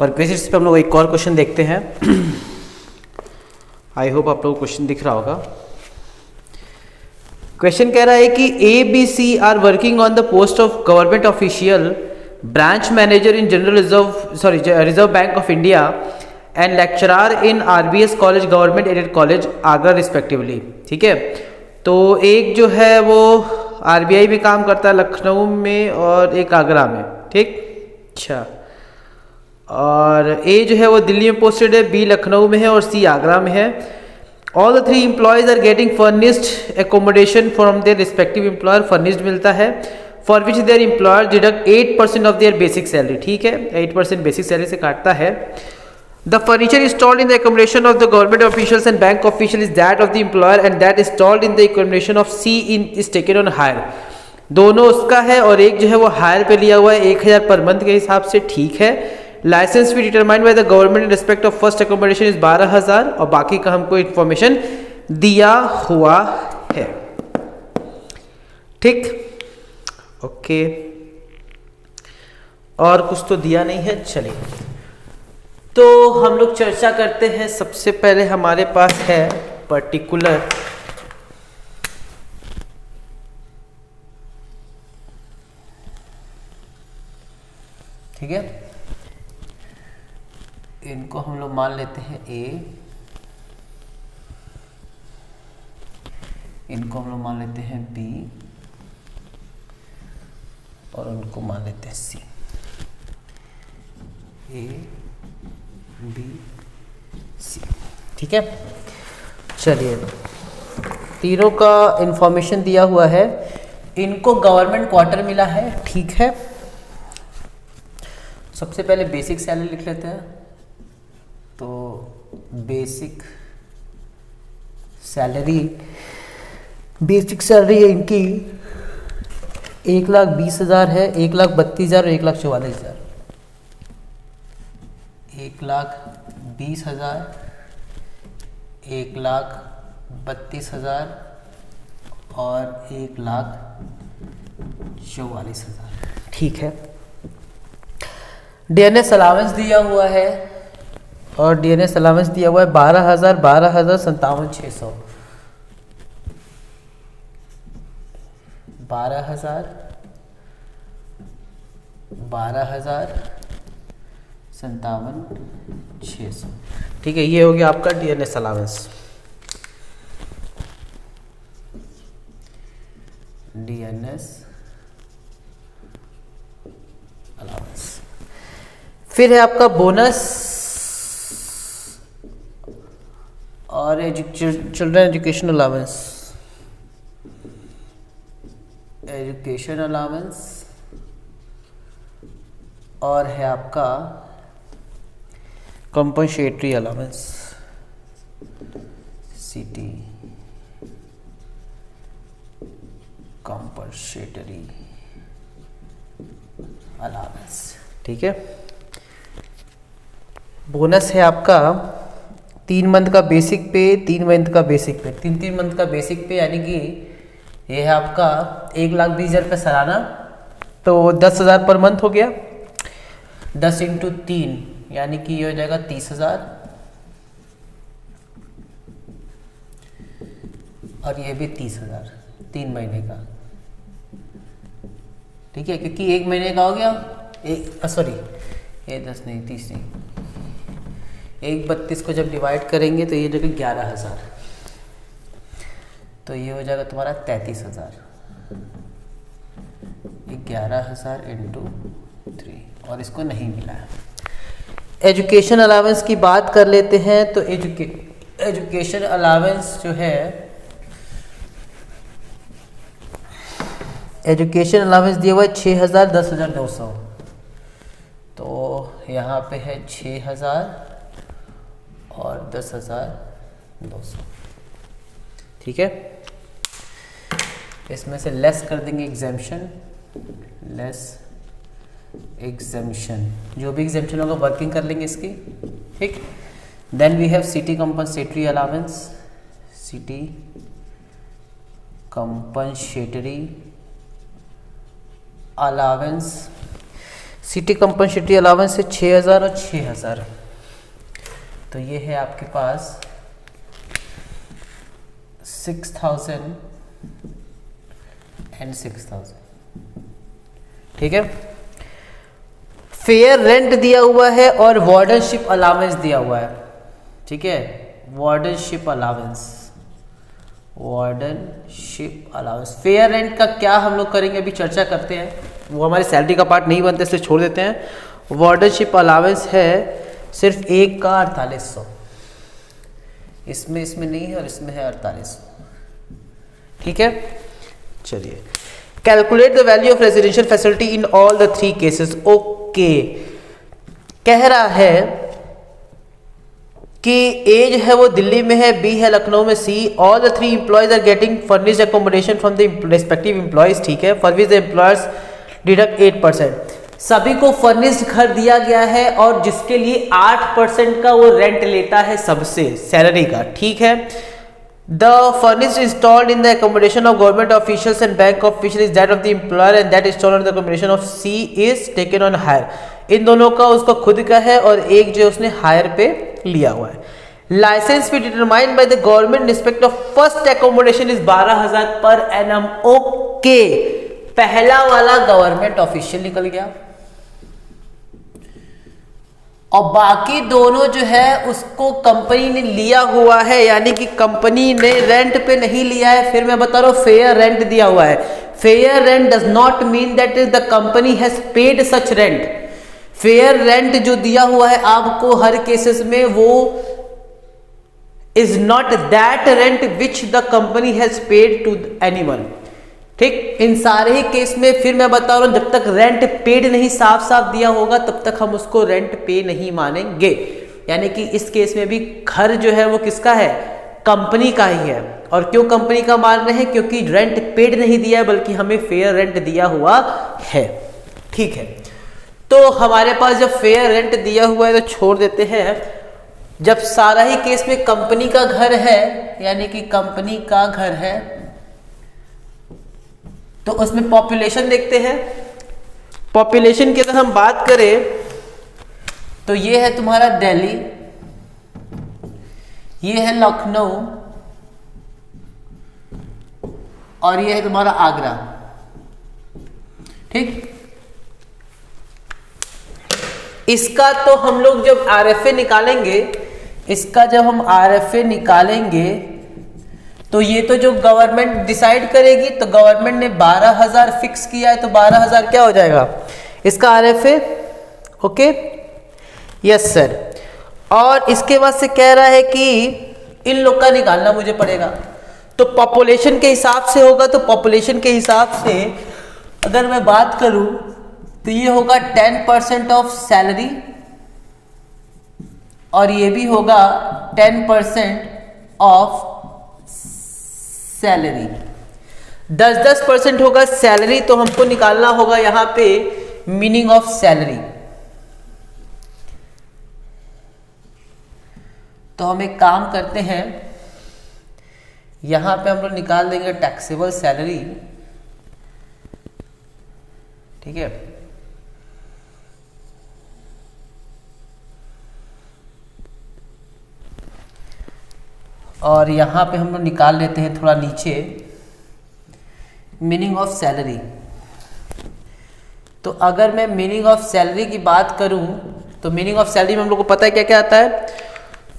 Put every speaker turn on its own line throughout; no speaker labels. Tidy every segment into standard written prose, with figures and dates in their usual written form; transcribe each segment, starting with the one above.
पर बेसिस पे हम लोग एक और क्वेश्चन देखते हैं। आई होप आप लोगों को क्वेश्चन दिख रहा होगा। क्वेश्चन कह रहा है कि A B C are working on the post of government official, branch manager in general Reserve Bank of India and lecturer in RBS college government aided college Agra respectively. ठीक है, तो एक जो है वो आरबीआई में काम करता है लखनऊ में और एक आगरा में। ठीक, अच्छा, और ए जो है वो दिल्ली में पोस्टेड है, बी लखनऊ में है और सी आगरा में है। All the three employees are getting furnished accommodation from their respective employer, furnished मिलता है, for which their employer deduct 8% of their basic salary. ठीक है, 8% बेसिक सैलरी से काटता है। The furniture installed in the accommodation of the government officials and bank official is that of the employer and that installed in the accommodation of C is taken on hire। दोनों उसका है और एक जो है वो हायर पे लिया हुआ है 1000 पर मंथ के हिसाब से। ठीक है, licence fee determined by the government in respect of first accommodation is 12000 और बाकी का हमको इन्फॉर्मेशन दिया हुआ है। ठीक, ओके, और कुछ तो दिया नहीं है। चलिए तो हम लोग चर्चा करते हैं। सबसे पहले हमारे पास है पर्टिकुलर, ठीक है, इनको हम लोग मान लेते हैं ए, इनको हम लोग मान लेते हैं बी और उनको मान लेते हैं सी। ए बी सी, ठीक है। चलिए, तीनों का इंफॉर्मेशन दिया हुआ है, इनको गवर्नमेंट क्वार्टर मिला है। ठीक है, सबसे पहले बेसिक सैलरी लिख लेते हैं। तो बेसिक सैलरी है इनकी 1,20,000 है, 1,32,000 और 1,44,000। 1,20,000, 1,32,000 और 1,44,000। ठीक है, डीएनएस अलावेंस दिया हुआ है और डीएनएस अलावेंस दिया हुआ है 12,000, 12,000, 57,600, 12,000, 12,000, 57,600। ठीक है, ये हो गया आपका डीएनएस अलावेंस। DNS allowance. फिर है आपका बोनस और children education allowance, education allowance, और है आपका कंपनसेटरी अलावेंस, सीटी, कंपनसेटरी अलावेंस। ठीक है, बोनस है आपका 3 मंथ का बेसिक पे, 3 मंथ का बेसिक पे, 3 मंथ का बेसिक पे, यानी कि ये है आपका 1,20,000 रुपये सालाना, तो 10,000 पर मंथ हो गया। 10 × 3 यानी कि ये हो जाएगा 30,000 और ये भी 30,000 3 महीने का। ठीक है, क्योंकि 1 महीने का हो गया, ये 10 नहीं, 30 नहीं, 1,32 को जब डिवाइड करेंगे तो ये जगह 11,000, तो ये हो जाएगा तुम्हारा 33,000। 11,000 × 3 और इसको नहीं मिला है। एजुकेशन अलावेंस की बात कर लेते हैं। तो एजुकेशन अलावेंस जो है, एजुकेशन अलावेंस दिया हुआ है 6,000, 10,200, तो यहाँ पे है 6,000 और 10,200। ठीक है, इसमें से लेस कर देंगे एग्जेम्पशन, लेस एग्जेम्पशन, जो भी एग्जेम्पशन होगा वर्किंग कर लेंगे इसकी। ठीक, then we have city compensatory allowance, city compensatory allowance. City compensatory allowance है 6,000 और 6,000, तो ये है आपके पास 6,000 एंड 6,000। ठीक है, फेयर रेंट दिया हुआ है और वार्डनशिप अलाउंस दिया हुआ है। ठीक है, वार्डनशिप अलाउंस, वार्डनशिप अलाउंस। फेयर रेंट का क्या हम लोग करेंगे, अभी चर्चा करते हैं, वो हमारी सैलरी का पार्ट नहीं बनता इसलिए छोड़ देते हैं। वार्डनशिप अलाउंस है सिर्फ एक का 4800, इसमें नहीं है और इसमें है 4800। ठीक है, चलिए calculate the value of residential facility in all the 3 cases. Okay, कह रहा है कि ए जो है वो दिल्ली में है, बी है लखनऊ में, see all the 3 employees are getting furnished accommodation from the respective employees. ठीक है, for which the employers deduct 8%। सभी को फर्निश्ड घर दिया गया है और जिसके लिए 8% का वो रेंट लेता है सबसे, सैलरी का। ठीक है, the furnished installed in the accommodation of government officials and bank official is that of the employer and that installed in the accommodation of C is taken on hire. इन दोनों का उसका खुद का है और एक जो उसने हायर पे लिया हुआ है। Licence fee determined by the government respect of first accommodation is 12,000 per annum. Okay, पहला वाला गवर्नमेंट ऑफिशियल निकल गया और बाकी दोनों जो है उसको कंपनी ने लिया हुआ है, यानी कि कंपनी ने रेंट पे नहीं लिया है। फिर मैं बता रहा हूं फेयर रेंट दिया हुआ है। Fair rent does not mean that the company has paid such rent. Fair rent जो दिया हुआ है आपको हर केसेस में, वो is not that rent which the company has paid to anyone. ठीक, इन सारे ही केस में फिर मैं बता रहा हूं, जब तक रेंट पेड नहीं साफ साफ दिया होगा तब तक हम उसको रेंट पे नहीं मानेंगे। यानी कि इस केस में भी घर जो है वो किसका है, कंपनी का ही है। और क्यों कंपनी का मान रहे हैं, क्योंकि रेंट पेड नहीं दिया है बल्कि हमें फेयर रेंट दिया हुआ है। ठीक है, तो हमारे पास जब फेयर रेंट दिया हुआ है तो छोड़ देते हैं। जब सारा ही केस में कंपनी का घर है, यानी कि कंपनी का घर है, तो उसमें पॉपुलेशन देखते हैं। पॉपुलेशन की अगर हम बात करें तो ये है तुम्हारा दिल्ली, ये है लखनऊ और ये है तुम्हारा आगरा। ठीक, इसका तो हम लोग जब आरएफए निकालेंगे, इसका जब हम आरएफए निकालेंगे तो ये तो जो गवर्नमेंट डिसाइड करेगी, तो गवर्नमेंट ने 12,000 फिक्स किया है, तो 12,000 क्या हो जाएगा इसका आरएफए। Okay, yes sir. और इसके बाद से कह रहा है कि इन लोग का निकालना मुझे पड़ेगा, तो पॉपुलेशन के हिसाब से होगा। तो पॉपुलेशन के हिसाब से अगर मैं बात करूं तो ये होगा 10% ऑफ सैलरी और ये भी होगा 10% ऑफ सैलरी। 10% होगा सैलरी, तो हमको निकालना होगा यहां पे मीनिंग ऑफ सैलरी। तो हम एक काम करते हैं, यहां पे हम लोग निकाल देंगे टैक्सेबल सैलरी। ठीक है, और यहां पे हम लोग निकाल लेते हैं थोड़ा नीचे मीनिंग ऑफ सैलरी। तो अगर मैं मीनिंग ऑफ सैलरी की बात करूं तो मीनिंग ऑफ सैलरी में हम लोग को पता है क्या क्या आता है।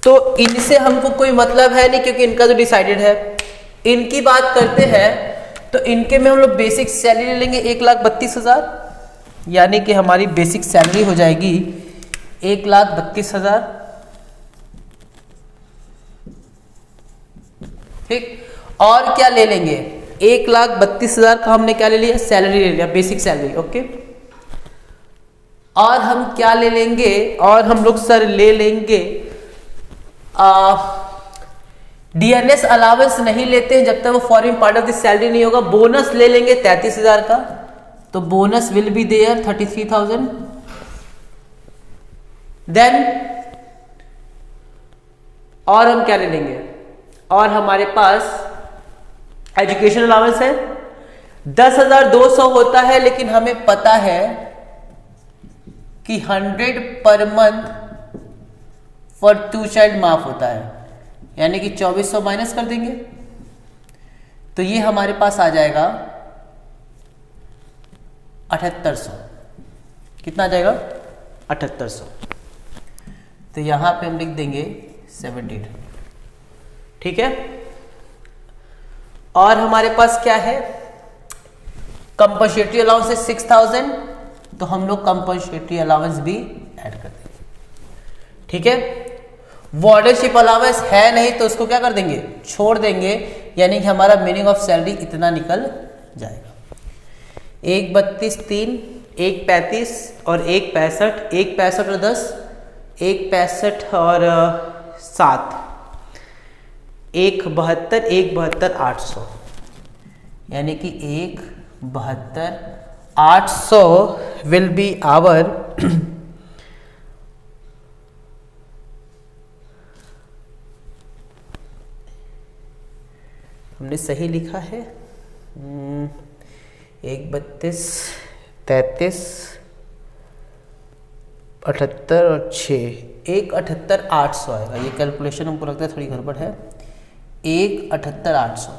तो इनसे हमको कोई मतलब है नहीं क्योंकि इनका जो डिसाइडेड है। इनकी बात करते हैं तो इनके में हम लोग बेसिक सैलरी ले लेंगे 1,32,000, यानी कि हमारी बेसिक सैलरी हो जाएगी 1,32,000। ठीक, और क्या ले लेंगे, 1,32,000 का हमने क्या ले लिया, सैलरी ले लिया, बेसिक सैलरी। ओके, और हम क्या ले लेंगे, और हम लोग सर ले लेंगे डीएनएस अलावेंस नहीं लेते हैं जब तक वो forming part of the salary नहीं होगा। बोनस ले लेंगे 33,000 का, तो bonus will be there 33,000। Then और हम क्या ले लेंगे, और हमारे पास एजुकेशन अलाउंस है 10,200 होता है, लेकिन हमें पता है कि 100 पर मंथ फॉर 2 चाइल्ड माफ होता है, यानी कि 2400 माइनस कर देंगे तो ये हमारे पास आ जाएगा 7800। कितना आ जाएगा? 7800। तो यहां पे हम लिख देंगे 72। ठीक है। और हमारे पास क्या है? कंपनसेटरी अलाउंस है 6000, तो हम लोग कंपनसेटरी अलाउंस भी ऐड कर देंगे। ठीक है। वार्डनशिप अलाउंस है नहीं तो उसको क्या कर देंगे? छोड़ देंगे, यानी कि हमारा मीनिंग ऑफ सैलरी इतना निकल जाएगा। 132.3, 135 और 165, 165 और 10, 165 और 7, 172, 172, 800, यानी कि 172, 800 विल बी आवर हमने सही लिखा है 132, 33, 78 और 6, 178,800 आएगा। ये कैलकुलेशन हमको लगता है थोड़ी गड़बड़ है। 178,800,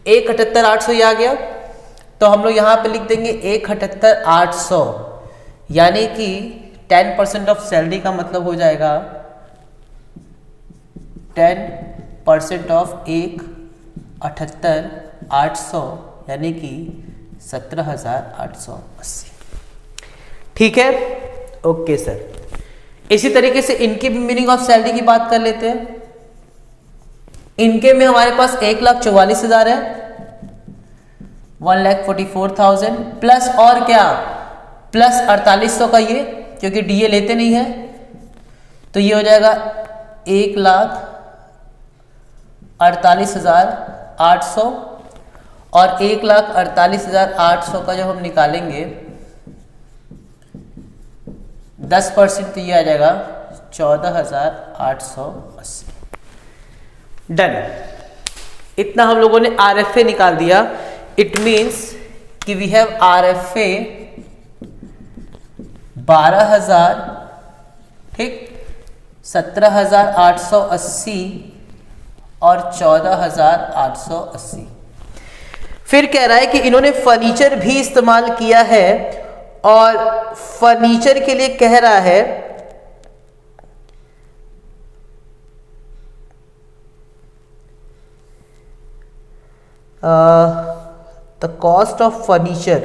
178,800 ये आ गया, तो हम लोग यहाँ पे लिख देंगे 178,800, यानी कि 10% ऑफ सैलरी का मतलब हो जाएगा 10% ऑफ 178,800, यानी कि 17,880। ठीक है। Okay sir. इसी तरीके से इनके भी मीनिंग ऑफ सैलरी की बात कर लेते हैं। इनके में हमारे पास 1,44,000 है, 1,44,000 प्लस और क्या? प्लस 4800 का ये, क्योंकि डीए लेते नहीं है, तो ये हो जाएगा 1,48,800 और 1,48,800 का जब हम निकालेंगे 10% तो ये आ जाएगा 14,880। डन। इतना हम लोगों ने आरएफए निकाल दिया। इट मीन्स कि वी हैव आरएफए 12,000, ठीक, 17,880 और 14,880। फिर कह रहा है कि इन्होंने फर्नीचर भी इस्तेमाल किया है और फर्नीचर के लिए कह रहा है द कॉस्ट ऑफ फर्नीचर,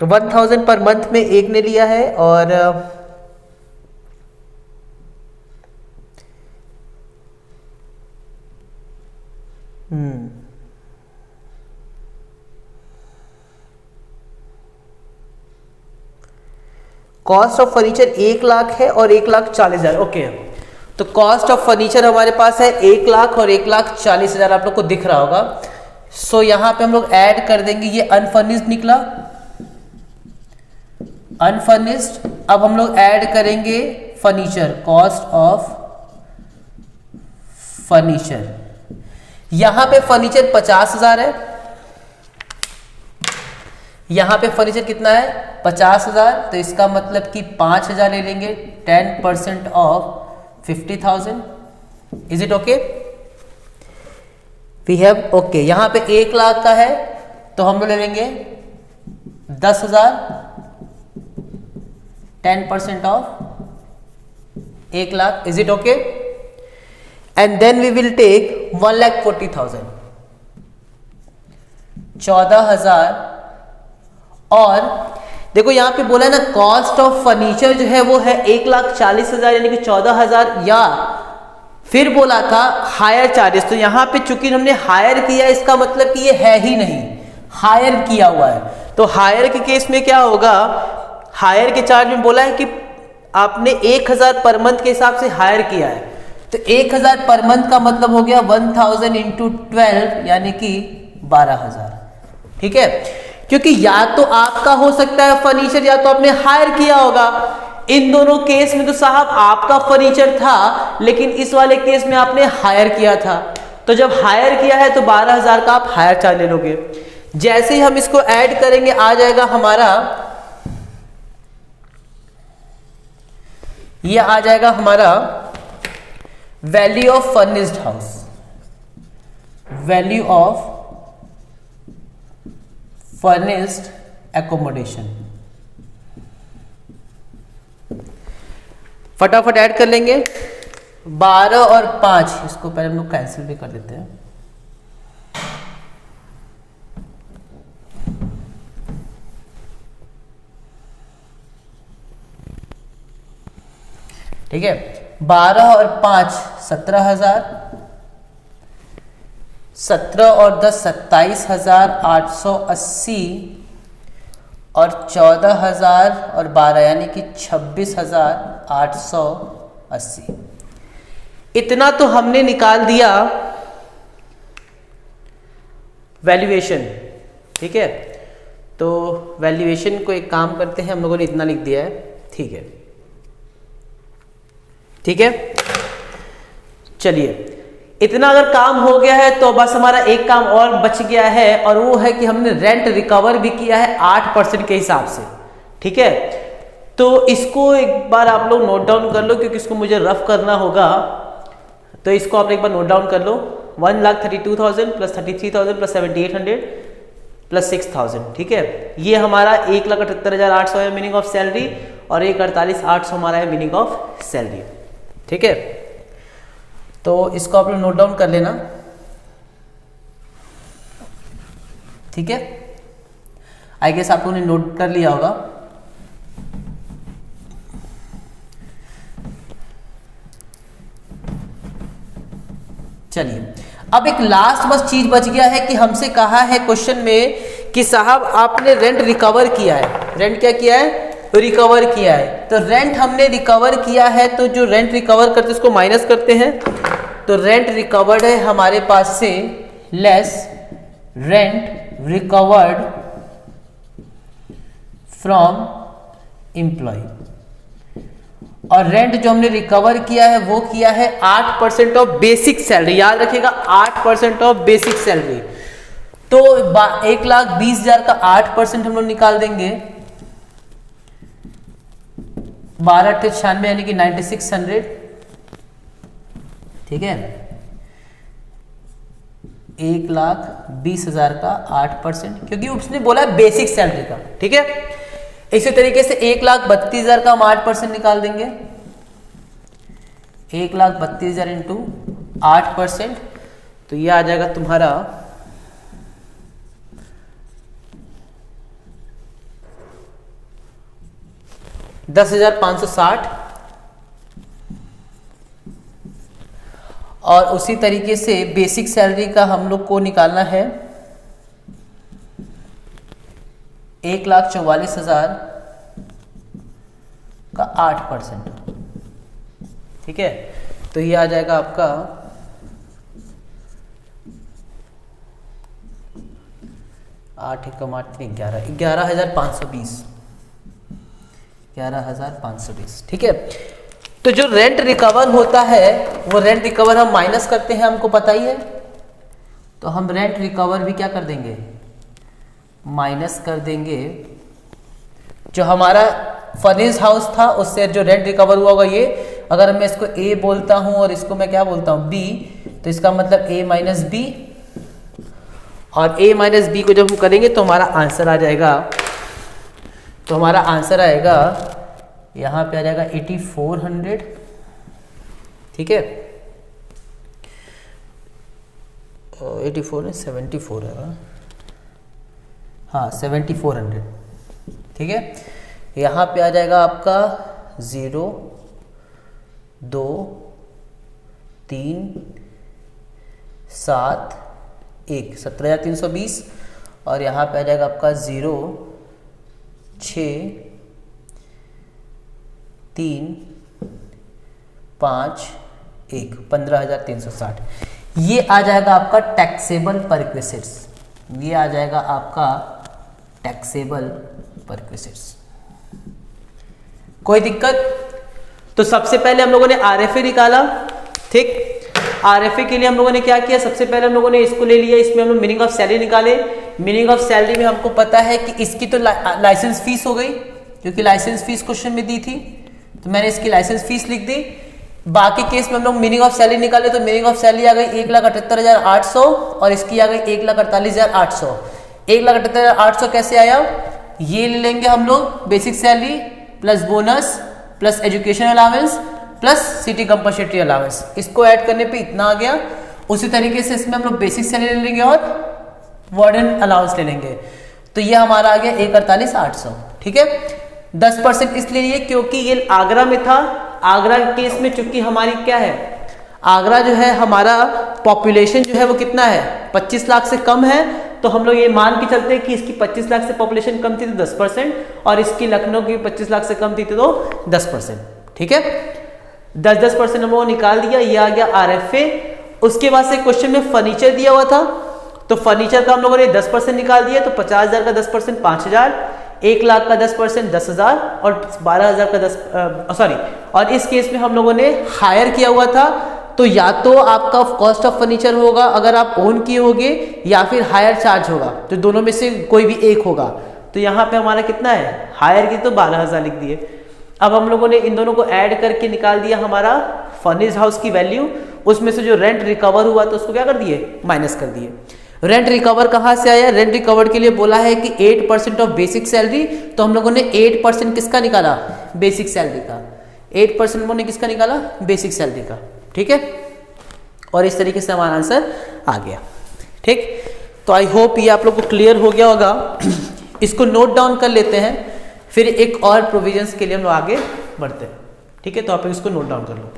तो 1000 पर मंथ में एक ने लिया है और कॉस्ट ऑफ फर्नीचर 1 लाख है और 1,40,000। ओके, तो कॉस्ट ऑफ फर्नीचर हमारे पास है 1 लाख और 1,40,000, आप लोग को दिख रहा होगा। सो यहां पे हम लोग ऐड कर देंगे, ये अनफर्निश्ड निकला, अनफर्निश्ड। अब हम लोग ऐड करेंगे फर्नीचर, कॉस्ट ऑफ फर्नीचर। यहां पे फर्नीचर 50,000 है, यहां पे फर्नीचर कितना है? 50,000, तो इसका मतलब कि 5,000 ले लेंगे, 10% of 50,000। Is it okay? We have okay. यहां पे 1 लाख का है तो हम लोग ले लेंगे 10,000, 10% of 1 lakh. Is it okay? And then we will take 1,40,000, 14,000। और देखो यहां पे बोला है ना, कॉस्ट ऑफ फर्नीचर जो है वो है 1,40,000 यानी कि 14,000, या फिर बोला था हायर चार्जेस। तो यहां पे चूंकि हमने हायर किया, इसका मतलब कि ये है ही नहीं, हायर किया हुआ है। तो हायर के केस में क्या होगा? हायर के चार्ज में बोला है कि आपने 1,000 पर मंथ के हिसाब से हायर किया है, तो 1,000 पर मंथ का मतलब हो गया 1,000 इंटू 12, यानी कि 12,000। ठीक है, क्योंकि या तो आपका हो सकता है फर्नीचर या तो आपने हायर किया होगा। इन दोनों केस में तो साहब आपका फर्नीचर था, लेकिन इस वाले केस में आपने हायर किया था। तो जब हायर किया है तो 12,000 का आप हायर चार्ज ले लोगे। जैसे ही हम इसको ऐड करेंगे आ जाएगा हमारा ये आ जाएगा हमारा value of furnished house, value of furnished accommodation. फटाफट ऐड कर लेंगे 12 और 5, इसको पहले हम लोग कैंसिल भी कर देते हैं। ठीक है, 12 और 5 17,000, 17 और 10 27,880 और 14,000 और 12 यानी कि 26,880। इतना तो हमने निकाल दिया वैल्यूएशन। ठीक है, तो वैल्यूएशन को एक काम करते हैं, हम लोगों ने इतना लिख दिया है। ठीक है, ठीक है, चलिए इतना अगर काम हो गया है तो बस हमारा एक काम और बच गया है, और वो है कि हमने रेंट रिकवर भी किया है 8% के हिसाब से। ठीक है, तो इसको एक बार आप लोग नोट डाउन कर लो, क्योंकि इसको मुझे रफ करना होगा। तो इसको आप एक बार नोट डाउन कर लो, 1,32,000 प्लस 33,000 प्लस 7,800 प्लस 6,000। ठीक है, ये हमारा 1,78,800 है मीनिंग ऑफ सैलरी, और 1,48,800 हमारा है मीनिंग ऑफ सैलरी। ठीक है, तो इसको आप लोग नोट डाउन कर लेना। ठीक है, आई गेस आप लोगों ने नोट कर लिया होगा। चलिए, अब एक लास्ट बस चीज बच गया है कि हमसे कहा है क्वेश्चन में कि साहब आपने रेंट रिकवर किया है। रेंट क्या किया है? रिकवर किया है। तो रेंट हमने रिकवर किया है, तो जो रेंट रिकवर करते उसको माइनस करते हैं। तो रेंट रिकवर्ड है हमारे पास से less rent recovered from employ. और रेंट जो हमने रिकवर किया है वो किया है 8% ऑफ बेसिक सैलरी। याद रखिएगा 8% ऑफ बेसिक सैलरी। तो 1,20,000 का 8% हम लोग निकाल देंगे, 12,98 यानी कि 9,600। ठीक है, 1,20,000 का 8%, क्योंकि उसने बोला है बेसिक सैलरी का। ठीक है, इसी तरीके से 1,32,000 का हम 8% निकाल देंगे, 1,32,000 इंटू 8%, तो ये आ जाएगा तुम्हारा 10,560। और उसी तरीके से बेसिक सैलरी का हम लोग को निकालना है 1,44,000 का 8%। ठीक है, तो ये आ जाएगा आपका 11,520। 11,520। ठीक है, तो जो रेंट रिकवर होता है वो रेंट रिकवर हम माइनस करते हैं, हमको पता ही है। तो हम रेंट रिकवर भी क्या कर देंगे? माइनस कर देंगे। जो हमारा फर्निश्ड हाउस था उससे जो रेंट रिकवर हुआ होगा ये, अगर मैं इसको ए बोलता हूं और इसको मैं क्या बोलता हूं? बी, तो इसका मतलब ए माइनस बी। और ए माइनस बी को जब हम करेंगे तो हमारा आंसर आ जाएगा, तो हमारा आंसर आएगा यहाँ पे आ जाएगा 8,400। ठीक है, 84 है, 74 है, हाँ 7,400। ठीक है, यहाँ पे आ जाएगा आपका 0, 2, 3, 7, 1, 17,320। और यहाँ पे आ जाएगा आपका 0, 6, 3, 5, 1, 15,360। ये आ जाएगा आपका टैक्सेबल परक्विजिट्स। ये आ जाएगा आपका टैक्सेबल परक्विजिट्स। कोई दिक्कत? तो सबसे पहले हम लोगों ने आरएफए निकाला। ठीक, आरएफए के लिए हम लोगों ने क्या किया? सबसे पहले हम लोगों ने इसको ले लिया, इसमें हम लोग मीनिंग ऑफ सैलरी निकाले। मीनिंग ऑफ सैलरी में हमको पता है कि इसकी तो लाइसेंस फीस हो गई, क्योंकि लाइसेंस फीस क्वेश्चन में दी थी।
तो मैंने इसकी लाइसेंस फीस लिख दी। बाकी केस में हम लोग मीनिंग ऑफ सैलरी निकाले तो मीनिंग ऑफ सैलरी आ गई 1,78,800 और इसकी आ गई 1,48,800। 1,78,800 कैसे आया, ये ले लेंगे हम लोग basic salary plus bonus plus education allowance plus city compulsory allowance, इसको ऐड करने पे इतना आ गया। उसी तरीके से इसमें हम लोग बेसिक सैलरी ले लेंगे और वार्डन अलाउंस ले लेंगे, तो ये हमारा आ गया 1,48,800। ठीक है, 10% इसलिए लिए क्योंकि ये आगरा में था। आगरा के केस में चूंकि हमारी क्या है, आगरा जो है हमारा पॉपुलेशन जो है वो कितना है, 25 लाख से कम है, तो हम लोग ये मान के चलते हैं कि इसकी 25 लाख से पॉपुलेशन कम थी तो 10% और इसकी लखनऊ की 25 लाख से कम थी तो 10%। ठीक है, 10% हम लोगों ने निकाल दिया, ये आ गया RFA। उसके बाद से क्वेश्चन में फर्नीचर दिया हुआ था, तो फर्नीचर का हम लोगों ने 10% निकाल दिया, तो 50,000 का 10% 5,000, 1 लाख का 10% 10,000 और 12,000 का और इस केस में हम लोगों ने हायर किया हुआ था, तो या तो आपका कॉस्ट ऑफ फर्नीचर होगा अगर आप ओन किए होगे या फिर हायर चार्ज होगा, तो दोनों में से कोई भी एक होगा। तो यहाँ पे हमारा कितना है, हायर की तो 12,000 लिख दिए। अब हम लोगों ने इन दोनों को ऐड करके निकाल दिया हमारा फर्निश्ड हाउस की वैल्यू, उसमें से जो रेंट रिकवर हुआ तो उसको क्या कर दिए, माइनस कर दिए। रेंट रिकवर कहाँ से आया, रेंट रिकवर के लिए बोला है कि 8% ऑफ बेसिक सैलरी, तो हम लोगों ने 8% किसका निकाला, बेसिक सैलरी का। 8% हमने किसका निकाला, बेसिक सैलरी का। ठीक है, और इस तरीके से हमारा आंसर आ गया। ठीक, तो आई होप ये आप लोग को क्लियर हो गया होगा। इसको नोट डाउन कर लेते हैं, फिर एक और प्रोविजंस के लिए हम लोग आगे बढ़ते हैं। ठीक है, तो आप इसको नोट डाउन कर लो।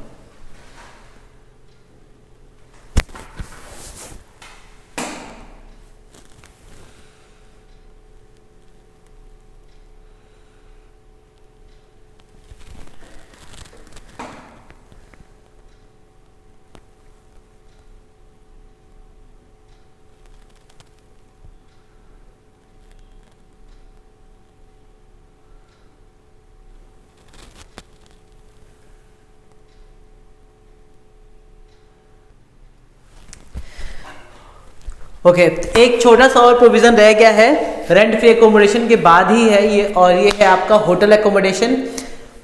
ओके, एक छोटा सा और प्रोविजन रह गया है, रेंट फ्री एकोमोडेशन के बाद ही है ये, और ये है आपका होटल एकोमोडेशन।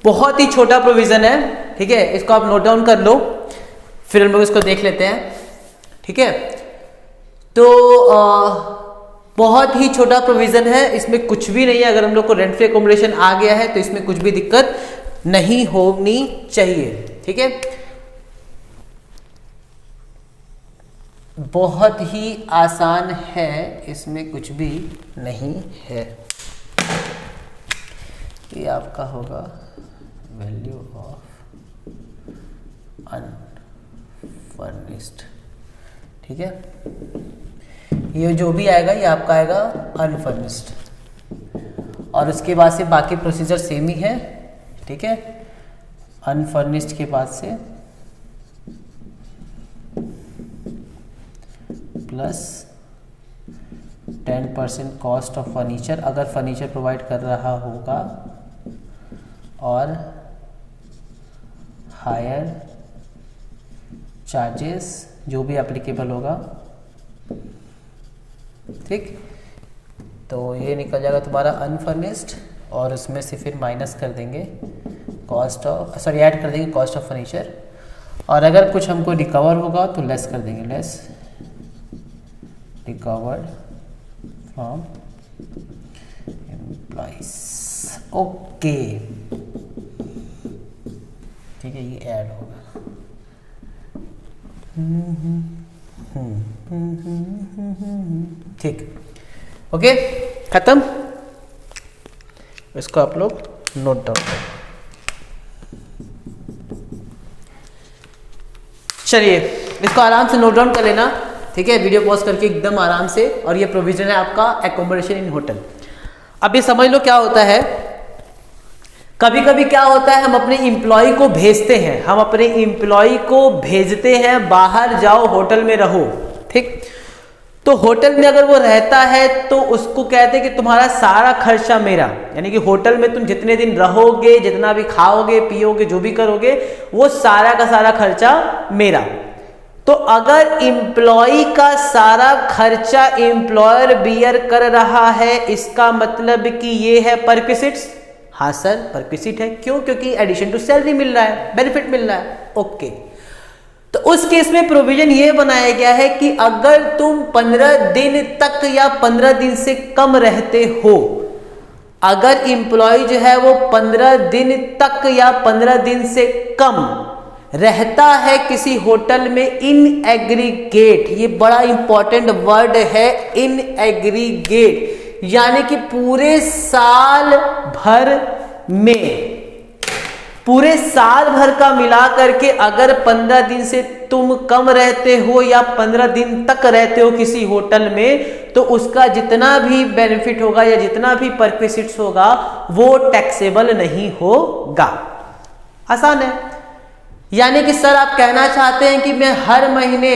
बहुत ही छोटा प्रोविजन है। ठीक है, इसको आप नोट डाउन कर लो, फिर हम लोग इसको देख लेते हैं। ठीक है, तो बहुत ही छोटा प्रोविजन है, इसमें कुछ भी नहीं है। अगर हम लोग को रेंट फ्री एकोमोडेशन आ गया है तो इसमें कुछ भी दिक्कत नहीं होनी चाहिए। ठीक है, बहुत ही आसान है, इसमें कुछ भी नहीं है। ये आपका होगा वैल्यू ऑफ अनफर्निश्ड। ठीक है, ये जो भी आएगा ये आपका आएगा अनफर्निश्ड, और उसके बाद से बाकी प्रोसीजर सेम ही है। ठीक है, अनफर्निश्ड के बाद से प्लस 10% कॉस्ट ऑफ फर्नीचर अगर फर्नीचर प्रोवाइड कर रहा होगा, और हायर चार्जेस जो भी एप्लीकेबल होगा। ठीक, तो ये निकल जाएगा तुम्हारा अनफर्निश्ड, और उसमें से फिर माइनस कर देंगे कॉस्ट ऑफ ऐड कर देंगे कॉस्ट ऑफ फर्नीचर, और अगर कुछ हमको रिकवर होगा तो लेस कर देंगे, less recovered from employees. Okay, ठीक है, ये ऐड होगा। ठीक, ओके, खत्म। इसको आप लोग नोट डाउन करें। चलिए, इसको आराम से नोट डाउन कर लेना। ठीक है, वीडियो पॉज करके एकदम आराम से। और ये प्रोविजन है आपका एकोमोडेशन इन होटल। अब ये समझ लो क्या होता है, कभी कभी क्या होता है, हम अपने एम्प्लॉय को भेजते हैं, हम अपने एम्प्लॉय को भेजते हैं बाहर जाओ होटल में रहो। ठीक, तो होटल में अगर वो रहता है तो उसको कहते हैं कि तुम्हारा सारा खर्चा मेरा, यानी कि होटल में तुम जितने दिन रहोगे, जितना भी खाओगे पियोगे जो भी करोगे, वो सारा का सारा खर्चा मेरा। तो अगर एम्प्लॉय का सारा खर्चा एम्प्लॉयर बियर कर रहा है, इसका मतलब कि ये है परक्विसिट्स। हाँ सर परक्विजिट है। क्यों? क्योंकि एडिशन टू सैलरी मिल रहा है, बेनिफिट मिल रहा है। ओके, तो उस केस में प्रोविजन ये बनाया गया है कि अगर तुम 15 दिन तक या 15 दिन से कम रहते हो, अगर इंप्लॉय जो है वो 15 दिन तक या 15 दिन से कम रहता है किसी होटल में इन एग्रीगेट, ये बड़ा इंपॉर्टेंट वर्ड है, इन एग्रीगेट, यानी कि पूरे साल भर में, पूरे साल भर का मिला करके अगर 15 दिन से तुम कम रहते हो या 15 दिन तक रहते हो किसी होटल में, तो उसका जितना भी बेनिफिट होगा या जितना भी परक्विजिट्स होगा वो टैक्सेबल नहीं होगा। आसान है। यानी कि सर आप कहना चाहते हैं कि मैं हर महीने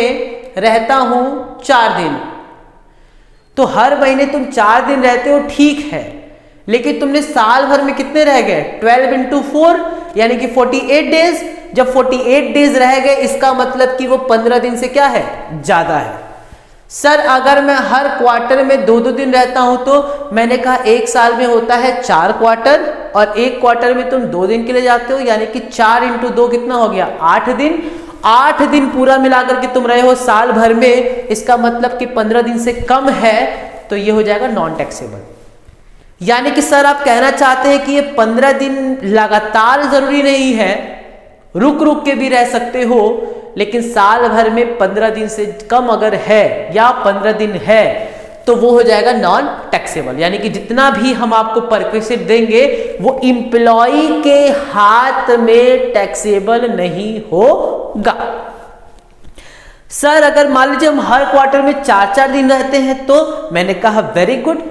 रहता हूं 4 दिन, तो हर महीने तुम 4 दिन रहते हो, ठीक है, लेकिन तुमने साल भर में कितने रह गए? 12 इंटू 4 यानी कि 48 डेज। जब 48 डेज रह गए इसका मतलब कि वो 15 दिन से क्या है? ज्यादा है। सर अगर मैं हर क्वार्टर में 2-2 दिन रहता हूं, तो मैंने कहा एक साल में होता है 4 क्वार्टर और एक क्वार्टर में तुम 2 दिन के लिए जाते हो, यानी कि 4 इंटू 2 कितना हो गया? 8 दिन। 8 दिन पूरा मिलाकर के तुम रहे हो साल भर में, इसका मतलब कि 15 दिन से कम है, तो ये हो जाएगा नॉन टैक्सेबल। यानी कि सर आप कहना चाहते हैं कि ये 15 दिन लगातार जरूरी नहीं है, रुक रुक के भी रह सकते हो, लेकिन साल भर में 15 दिन से कम अगर है या 15 दिन है तो वो हो जाएगा नॉन टैक्सेबल। यानी कि जितना भी हम आपको परक्विजिट देंगे वो इंप्लॉय के हाथ में टैक्सेबल नहीं होगा। सर अगर मान लीजिए हम हर क्वार्टर में 4-4 दिन रहते हैं, तो मैंने कहा वेरी गुड,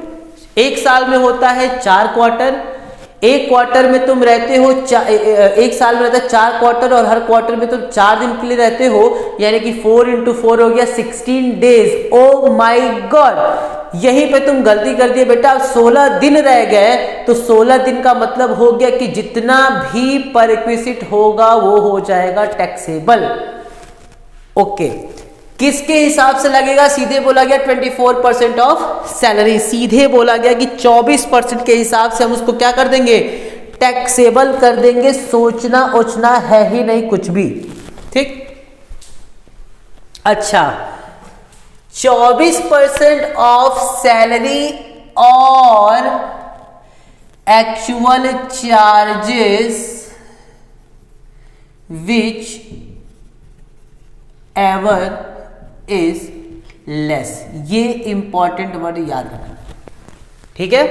एक साल में होता है 4 क्वार्टर, एक क्वार्टर में तुम रहते हो एक साल में रहता है 4 क्वार्टर और हर क्वार्टर में तुम 4 दिन के लिए रहते हो, यानी कि 4 इंटू 4 हो गया 16 डेज। ओ माय गॉड, यहीं पे तुम गलती कर दिए बेटा, 16 दिन रह गए, तो 16 दिन का मतलब हो गया कि जितना भी परक्विजिट होगा वो हो जाएगा टैक्सेबल। ओके, किसके हिसाब से लगेगा? सीधे बोला गया 24% ऑफ सैलरी, सीधे बोला गया कि 24% के हिसाब से हम उसको क्या कर देंगे? टैक्सेबल कर देंगे। सोचना ओचना है ही नहीं कुछ भी, ठीक। अच्छा, 24% ऑफ सैलरी और actual charges which ever is less, ये इंपॉर्टेंट वर्ड याद रखना, ठीक है।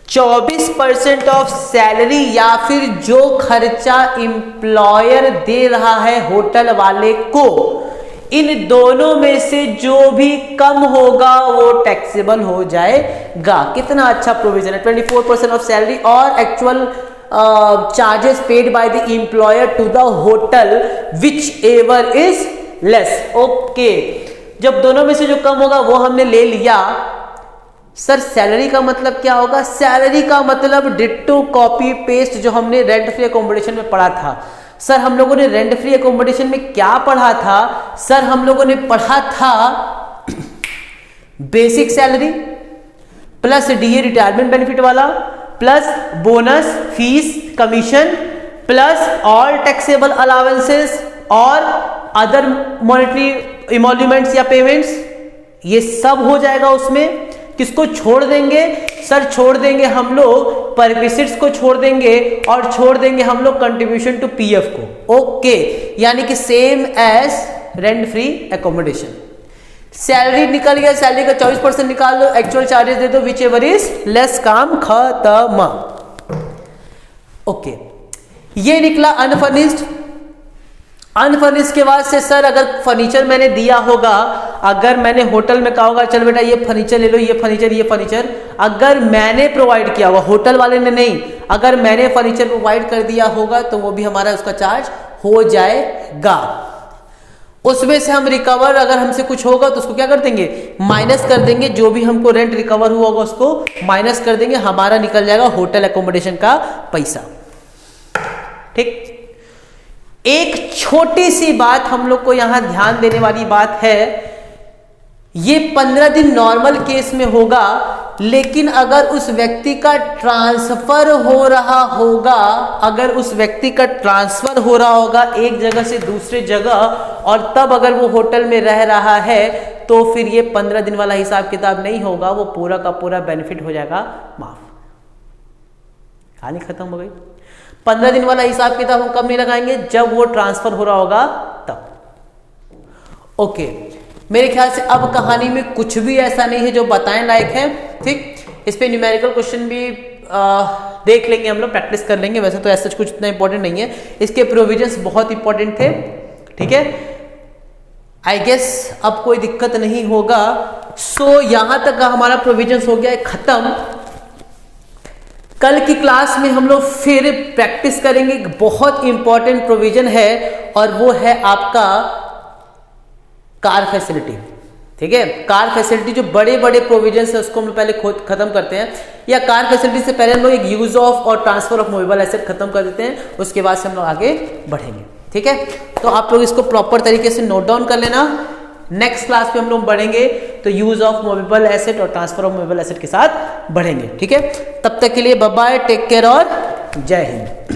24% ऑफ सैलरी या फिर जो खर्चा इंप्लॉयर दे रहा है होटल वाले को, इन दोनों में से जो भी कम होगा वो टैक्सेबल हो जाएगा। कितना अच्छा प्रोविजन है। 24% ऑफ सैलरी और actual charges paid by the employer to the hotel whichever is less. Okay, जब दोनों में से जो कम होगा वो हमने ले लिया। सर सैलरी का मतलब क्या होगा? सैलरी का मतलब डिट्टो कॉपी पेस्ट जो हमने रेंट फ्री अकोमोडेशन में पढ़ा था। सर हम लोगों ने रेंट फ्री अकोमोडेशन में क्या पढ़ा था? सर हम लोगों ने पढ़ा था basic salary plus DA retirement benefit वाला plus bonus fees commission plus all taxable allowances और अदर मॉनेटरी इमोल्यूमेंट्स या पेमेंट्स, ये सब हो जाएगा उसमें। किसको छोड़ देंगे? सर छोड़ देंगे हम लोग परक्विजिट्स को छोड़ देंगे और छोड़ देंगे हम लोग कंट्रीब्यूशन टू पीएफ को। ओके, यानी कि same as rent free accommodation. Salary निकल गया, सैलरी का 24% निकाल लो, एक्चुअल चार्जेस दे दो, विच एवर इज लेस, काम खत्म। ओके, ये निकला अनफर्निश्ड। अनफर्निश्ड के बाद से सर अगर फर्नीचर मैंने दिया होगा, अगर मैंने होटल में कहा होगा चल बेटा ये फर्नीचर ले लो, ये फर्नीचर अगर मैंने प्रोवाइड किया होगा, होटल वाले ने नहीं, अगर मैंने फर्नीचर प्रोवाइड कर दिया होगा तो वो भी हमारा उसका चार्ज हो जाएगा। उसमें से हम रिकवर, अगर हमसे कुछ होगा तो उसको क्या कर देंगे? माइनस कर देंगे। जो भी हमको रेंट रिकवर हुआ होगा उसको माइनस कर देंगे, हमारा निकल जाएगा होटल एकोमोडेशन का पैसा। ठीक, एक छोटी सी बात हम लोग को यहां ध्यान देने वाली बात है, ये 15 दिन नॉर्मल केस में होगा, लेकिन अगर उस व्यक्ति का ट्रांसफर हो रहा होगा, अगर उस व्यक्ति का ट्रांसफर हो रहा होगा एक जगह से दूसरे जगह, और तब अगर वो होटल में रह रहा है, तो फिर ये 15 दिन वाला हिसाब किताब नहीं होगा, वो पूरा का पूरा बेनिफिट हो जाएगा माफ। कहानी खत्म हो गई। 15 दिन वाला हिसाब किताब हम कब नहीं लगाएंगे? जब वो ट्रांसफर हो रहा होगा तब। ओके, मेरे ख्याल से अब कहानी में कुछ भी ऐसा नहीं है जो बताएं लायक है। ठीक, इस पे न्यूमेरिकल क्वेश्चन भी देख लेंगे हम लोग, प्रैक्टिस कर लेंगे। वैसे तो ऐसा कुछ इतना इंपॉर्टेंट नहीं है, इसके प्रोविजंस बहुत इंपॉर्टेंट थे। ठीक है, आई गेस अब कोई दिक्कत नहीं होगा। सो यहां तक का हमारा प्रोविजंस हो गया है खत्म। कल की क्लास में हम लोग फिर प्रैक्टिस करेंगे, बहुत इंपॉर्टेंट प्रोविजन है, और वो है आपका कार फैसिलिटी। ठीक है, कार फैसिलिटी जो बड़े बड़े प्रोविजंस है उसको हम लोग पहले खुद खत्म करते हैं, या कार फैसिलिटी से पहले हम लोग एक यूज ऑफ और ट्रांसफर ऑफ मूवेबल एसेट खत्म कर देते हैं, उसके बाद से हम लोग आगे बढ़ेंगे। ठीक है, तो आप लोग इसको प्रॉपर तरीके से नोट डाउन कर लेना। नेक्स्ट क्लास में हम लोग बढ़ेंगे तो यूज ऑफ मूवेबल एसेट और ट्रांसफर ऑफ मूवेबल एसेट के साथ बढ़ेंगे। ठीक है, तब तक के लिए बाय बाय, टेक केयर और जय हिंद।